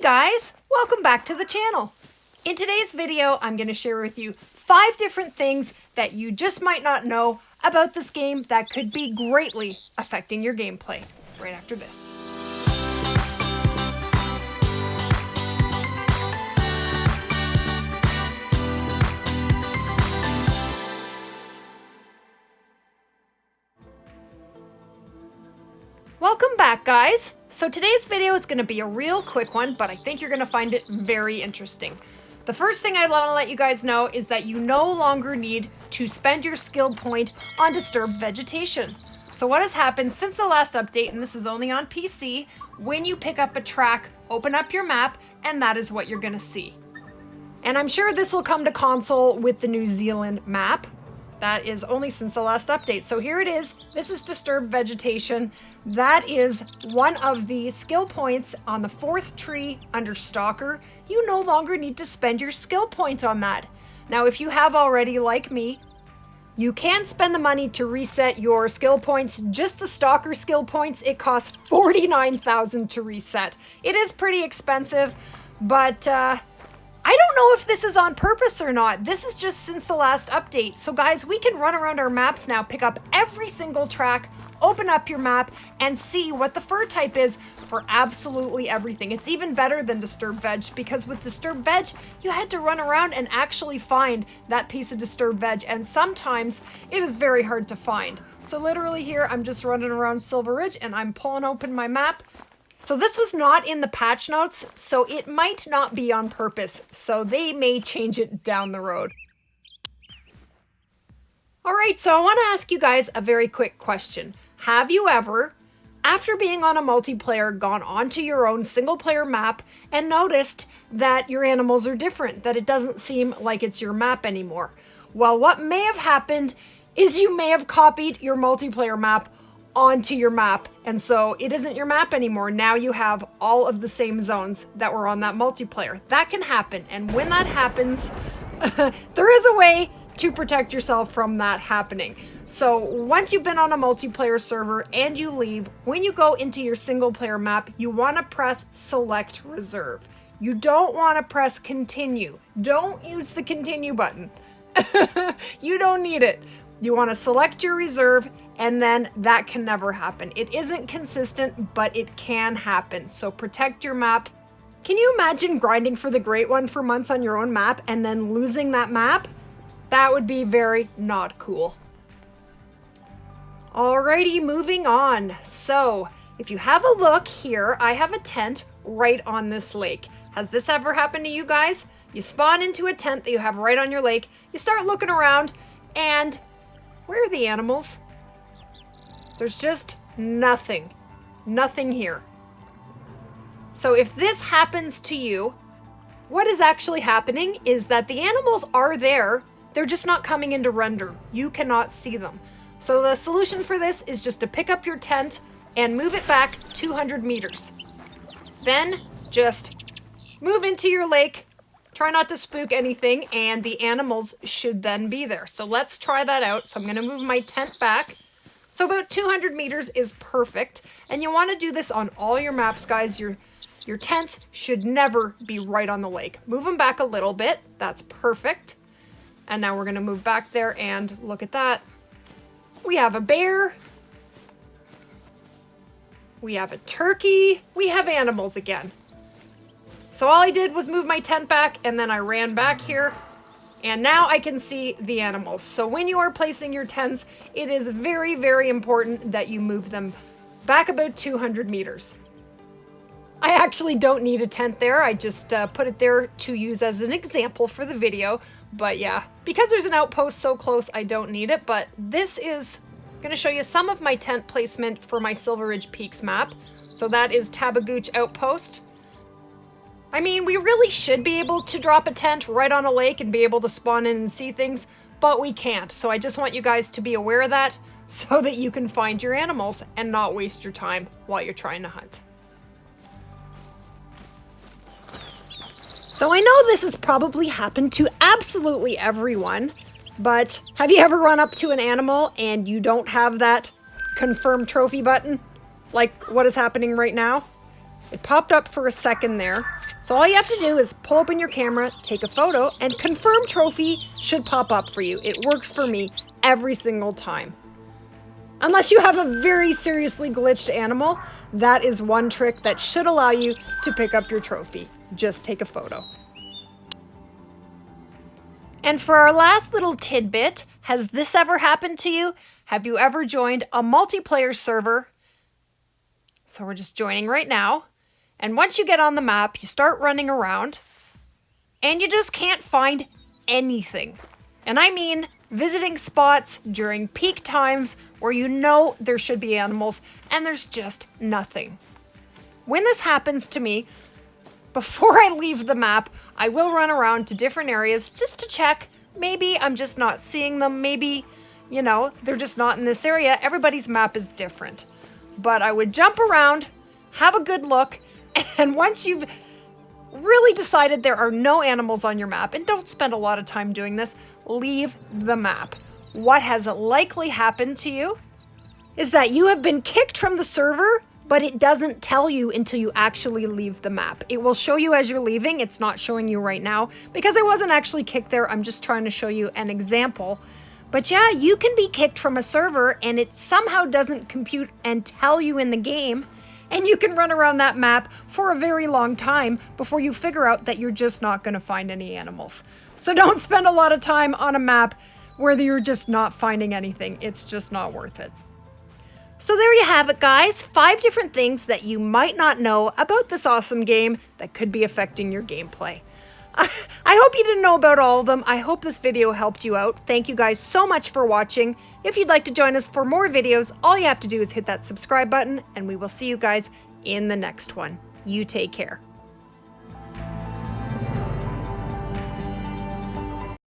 guys, welcome back to the channel. In today's video, I'm going to share with you 5 different things that you just might not know about this game that could be greatly affecting your gameplay right after this. Welcome back, guys. So today's video is going to be a real quick one, but I think you're going to find it very interesting. The first thing I want to let you guys know is that you no longer need to spend your skill point on disturbed vegetation. So what has happened since the last update, and this is only on PC, when you pick up a track, open up your map, and that is what you're going to see. And I'm sure this will come to console with the New Zealand map. That is only since the last update. So here it is. This is disturbed vegetation. That is one of the skill points on the 4th tree under Stalker. You no longer need to spend your skill point on that. Now, if you have already, like me, you can spend the money to reset your skill points. Just the Stalker skill points, it costs 49,000 to reset. It is pretty expensive, but I don't know if this is on purpose or not. This is just since the last update. So guys, we can run around our maps now, pick up every single track, open up your map, and see what the fur type is for absolutely everything. It's even better than Disturbed Veg, because with Disturbed Veg, you had to run around and actually find that piece of Disturbed Veg, and sometimes it is very hard to find. So literally here, I'm just running around Silver Ridge and I'm pulling open my map. So this was not in the patch notes, so it might not be on purpose, so they may change it down the road. Alright, so I want to ask you guys a very quick question. Have you ever, after being on a multiplayer, gone onto your own single player map and noticed that your animals are different, that it doesn't seem like it's your map anymore? Well, what may have happened is you may have copied your multiplayer map onto your map, and so it isn't your map anymore. Now you have all of the same zones that were on that multiplayer. That can happen, and when that happens, there is a way to protect yourself from that happening. So once you've been on a multiplayer server and you leave, when you go into your single player map, you want to press select reserve. You don't want to press continue. Don't use the continue button. You don't need it. You want to select your reserve, and then that can never happen. It isn't consistent, but it can happen. So protect your maps. Can you imagine grinding for the Great One for months on your own map and then losing that map? That would be very not cool. Alrighty, moving on. So if you have a look here, I have a tent right on this lake. Has this ever happened to you guys? You spawn into a tent that you have right on your lake. You start looking around, and where are the animals? There's just nothing. Nothing here. So if this happens to you, what is actually happening is that the animals are there. They're just not coming into render. You cannot see them. So the solution for this is just to pick up your tent and move it back 200 meters. Then just move into your lake. Try not to spook anything, and the animals should then be there. So let's try that out. So I'm going to move my tent back. So about 200 meters is perfect. And you want to do this on all your maps, guys. Your tents should never be right on the lake. Move them back a little bit. That's perfect. And now we're going to move back there, and look at that. We have a bear. We have a turkey. We have animals again. So all I did was move my tent back, and then I ran back here, and now I can see the animals. So when you are placing your tents, it is very, very important that you move them back about 200 meters. I actually don't need a tent there. I just put it there to use as an example for the video. But yeah, because there's an outpost so close, I don't need it. But this is going to show you some of my tent placement for my Silver Ridge Peaks map. So that is Tabagooch Outpost. I mean, we really should be able to drop a tent right on a lake and be able to spawn in and see things, but we can't. So I just want you guys to be aware of that so that you can find your animals and not waste your time while you're trying to hunt. So I know this has probably happened to absolutely everyone, but have you ever run up to an animal and you don't have that confirm trophy button? Like what is happening right now? It popped up for a second there. So all you have to do is pull open your camera, take a photo, and confirm trophy should pop up for you. It works for me every single time. Unless you have a very seriously glitched animal, that is one trick that should allow you to pick up your trophy. Just take a photo. And for our last little tidbit, has this ever happened to you? Have you ever joined a multiplayer server? So we're just joining right now. And once you get on the map, you start running around and you just can't find anything. And I mean visiting spots during peak times where you know there should be animals and there's just nothing. When this happens to me, before I leave the map, I will run around to different areas just to check. Maybe I'm just not seeing them. Maybe, you know, they're just not in this area. Everybody's map is different. But I would jump around, have a good look, and once you've really decided there are no animals on your map, and don't spend a lot of time doing this, leave the map. What has likely happened to you is that you have been kicked from the server, but it doesn't tell you until you actually leave the map. It will show you as you're leaving. It's not showing you right now because I wasn't actually kicked there. I'm just trying to show you an example. But yeah, you can be kicked from a server and it somehow doesn't compute and tell you in the game. And you can run around that map for a very long time before you figure out that you're just not going to find any animals. So don't spend a lot of time on a map where you're just not finding anything. It's just not worth it. So there you have it, guys. 5 different things that you might not know about this awesome game that could be affecting your gameplay. I hope you didn't know about all of them. I hope this video helped you out. Thank you guys so much for watching. If you'd like to join us for more videos, all you have to do is hit that subscribe button, and we will see you guys in the next one. You take care.